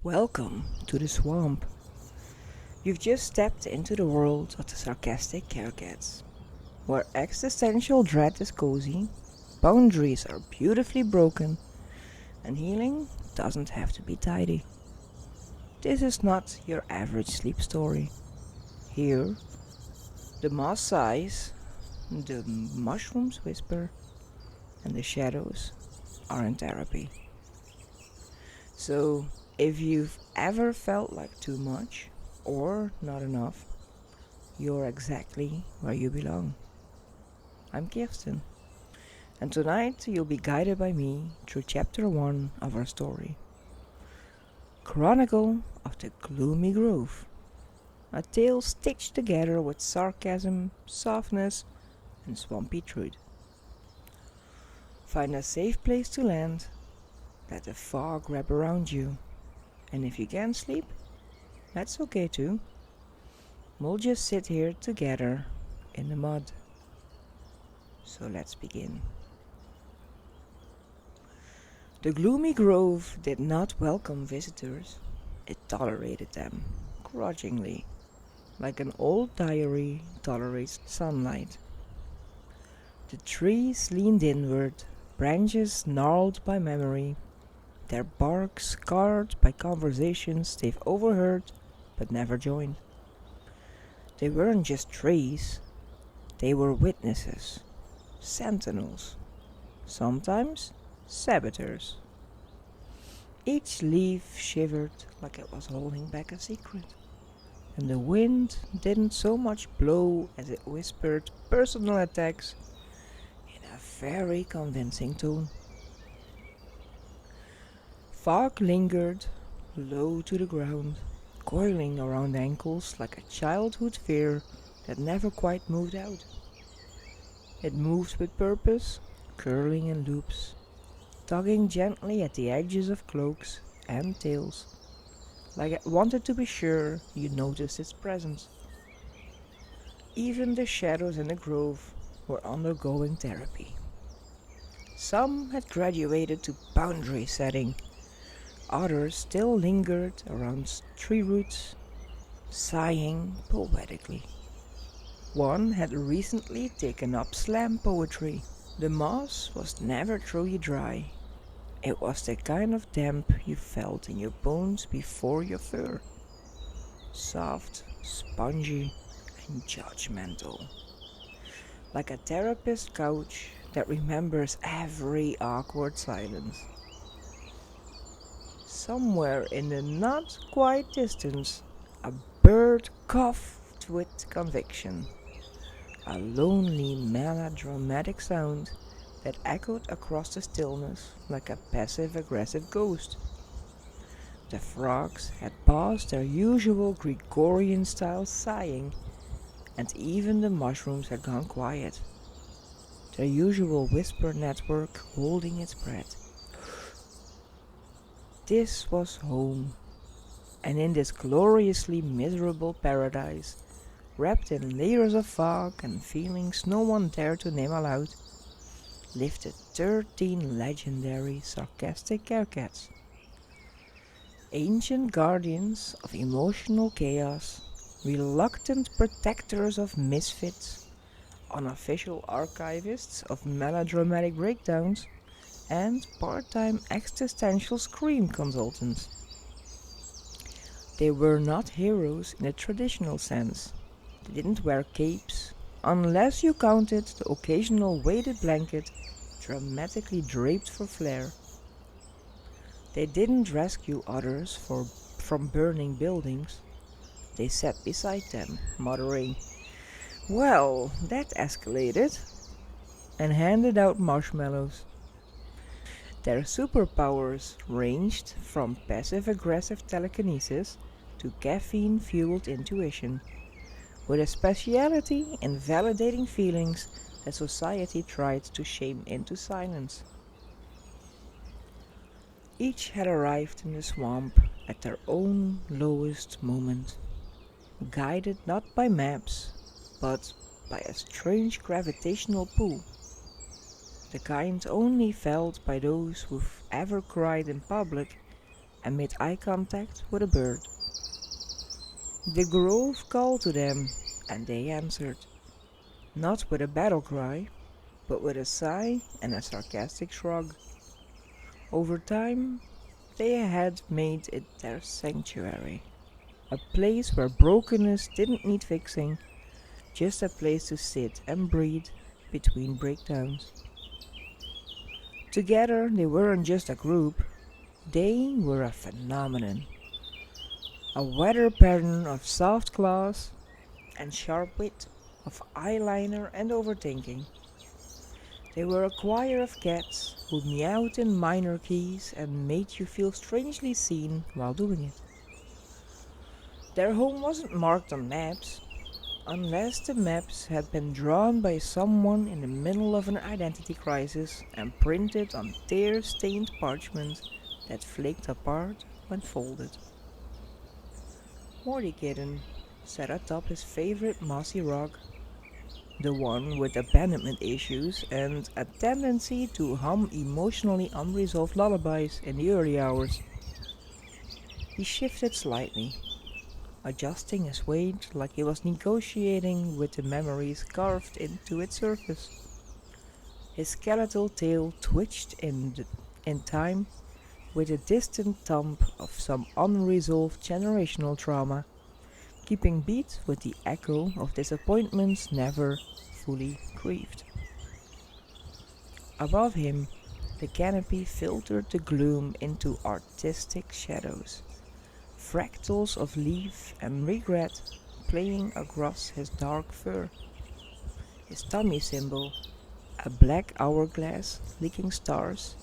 Welcome to the swamp. You've just stepped into the world of the sarcastic CareCats, where existential dread is cozy, boundaries are beautifully broken, and healing doesn't have to be tidy. This is not your average sleep story. Here, the moss sighs, the mushrooms whisper, and the shadows are in therapy. So, if you've ever felt like too much or not enough, you're exactly where you belong. I'm Kirsten, and tonight you'll be guided by me through chapter 1 of our story, Chronicle of the Gloomy Grove, a tale stitched together with sarcasm, softness, and swampy truth. Find a safe place to land, let the fog wrap around you, and if you can't sleep, that's okay too. We'll just sit here together in the mud. So let's begin. The gloomy grove did not welcome visitors. It tolerated them, grudgingly, like an old diary tolerates sunlight. The trees leaned inward, branches gnarled by memory, their bark scarred by conversations they've overheard but never joined. They weren't just trees, they were witnesses, sentinels, sometimes saboteurs. Each leaf shivered like it was holding back a secret, and the wind didn't so much blow as it whispered personal attacks in a very convincing tone. Fog lingered, low to the ground, coiling around ankles like a childhood fear that never quite moved out. It moved with purpose, curling in loops, tugging gently at the edges of cloaks and tails, like it wanted to be sure you noticed its presence. Even the shadows in the grove were undergoing therapy. Some had graduated to boundary setting. Others still lingered around tree roots, sighing poetically. One had recently taken up slam poetry. The moss was never truly dry. It was the kind of damp you felt in your bones before your fur. Soft, spongy, and judgmental. Like a therapist's couch that remembers every awkward silence. Somewhere in the not quite distance, a bird coughed with conviction, a lonely melodramatic sound that echoed across the stillness like a passive-aggressive ghost. The frogs had paused their usual Gregorian-style sighing, and even the mushrooms had gone quiet, their usual whisper network holding its breath. This was home, and in this gloriously miserable paradise, wrapped in layers of fog and feelings no one dared to name aloud, lived the 13 legendary sarcastic CareCats. Ancient guardians of emotional chaos, reluctant protectors of misfits, unofficial archivists of melodramatic breakdowns, and part-time existential scream consultants. They were not heroes in a traditional sense. They didn't wear capes, unless you counted the occasional weighted blanket dramatically draped for flair. They didn't rescue others from burning buildings. They sat beside them, muttering, "Well, that escalated," and handed out marshmallows. Their superpowers ranged from passive-aggressive telekinesis to caffeine-fueled intuition, with a speciality in validating feelings that society tried to shame into silence. Each had arrived in the swamp at their own lowest moment, guided not by maps, but by a strange gravitational pull. The kind only felt by those who've ever cried in public and made eye contact with a bird. The grove called to them, and they answered, not with a battle cry, but with a sigh and a sarcastic shrug. Over time, they had made it their sanctuary, a place where brokenness didn't need fixing, just a place to sit and breathe between breakdowns. Together, they weren't just a group, they were a phenomenon, a weather pattern of soft claws and sharp wit, of eyeliner and overthinking. They were a choir of cats who meowed in minor keys and made you feel strangely seen while doing it. Their home wasn't marked on maps, unless the maps had been drawn by someone in the middle of an identity crisis and printed on tear-stained parchment that flaked apart when folded. Morty Kitten sat atop his favorite mossy rock, the one with abandonment issues and a tendency to hum emotionally unresolved lullabies in the early hours. He shifted slightly, adjusting his weight like he was negotiating with the memories carved into its surface. His skeletal tail twitched in time with a distant thump of some unresolved generational trauma, keeping beat with the echo of disappointments never fully grieved. Above him, the canopy filtered the gloom into artistic shadows, fractals of leaf and regret playing across his dark fur. His tummy symbol, a black hourglass licking stars,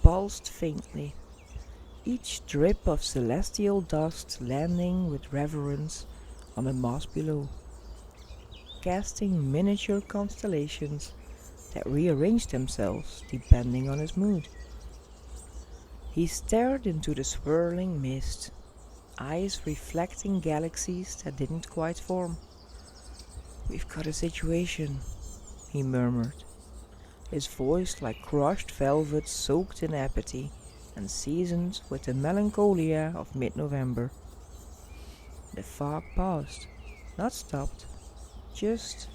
pulsed faintly, each drip of celestial dust landing with reverence on the moss below, casting miniature constellations that rearranged themselves depending on his mood. He stared into the swirling mist, eyes reflecting galaxies that didn't quite form. "We've got a situation," he murmured, his voice like crushed velvet soaked in apathy and seasoned with the melancholia of mid-November. The fog paused, not stopped, just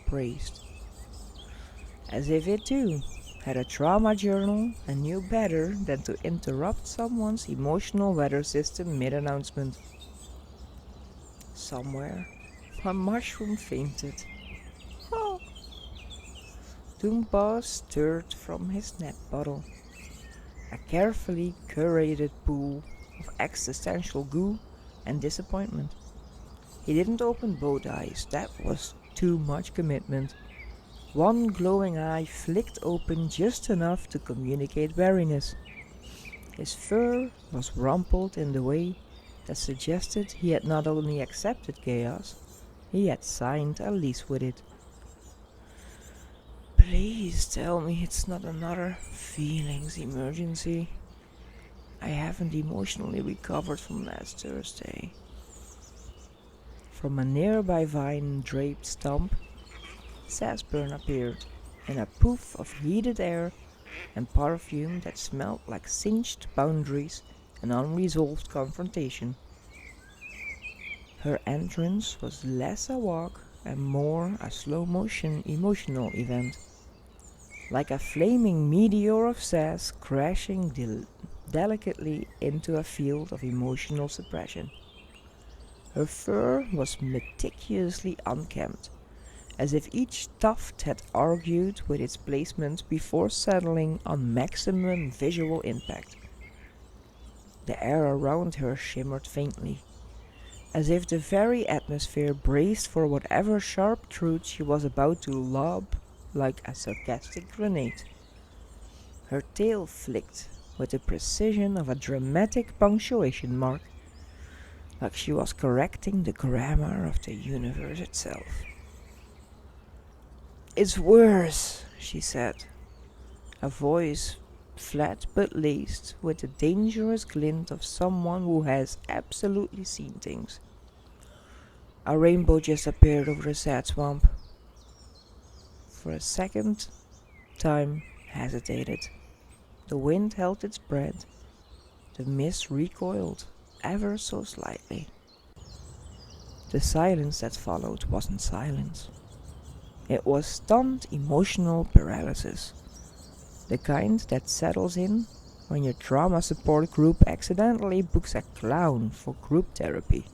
braced, as if it too had a trauma journal and knew better than to interrupt someone's emotional weather system mid-announcement. Somewhere, a mushroom fainted. Oh. Doompa stirred from his net bottle, a carefully curated pool of existential goo and disappointment. He didn't open both eyes, that was too much commitment. One glowing eye flicked open just enough to communicate wariness. His fur was rumpled in the way that suggested he had not only accepted chaos, he had signed a lease with it. "Please tell me it's not another feelings emergency. I haven't emotionally recovered from last Thursday." From a nearby vine-draped stump, Sasburn appeared, in a poof of heated air and perfume that smelled like singed boundaries and unresolved confrontation. Her entrance was less a walk and more a slow-motion emotional event, like a flaming meteor of sass crashing delicately into a field of emotional suppression. Her fur was meticulously unkempt, as if each tuft had argued with its placement before settling on maximum visual impact. The air around her shimmered faintly, as if the very atmosphere braced for whatever sharp truth she was about to lob like a sarcastic grenade. Her tail flicked with the precision of a dramatic punctuation mark, like she was correcting the grammar of the universe itself. "It's worse," she said, a voice flat but laced with the dangerous glint of someone who has absolutely seen things. A rainbow just appeared over the sad swamp. For a second, time hesitated. The wind held its breath. The mist recoiled ever so slightly. The silence that followed wasn't silence. It was stunned emotional paralysis, the kind that settles in when your trauma support group accidentally books a clown for group therapy.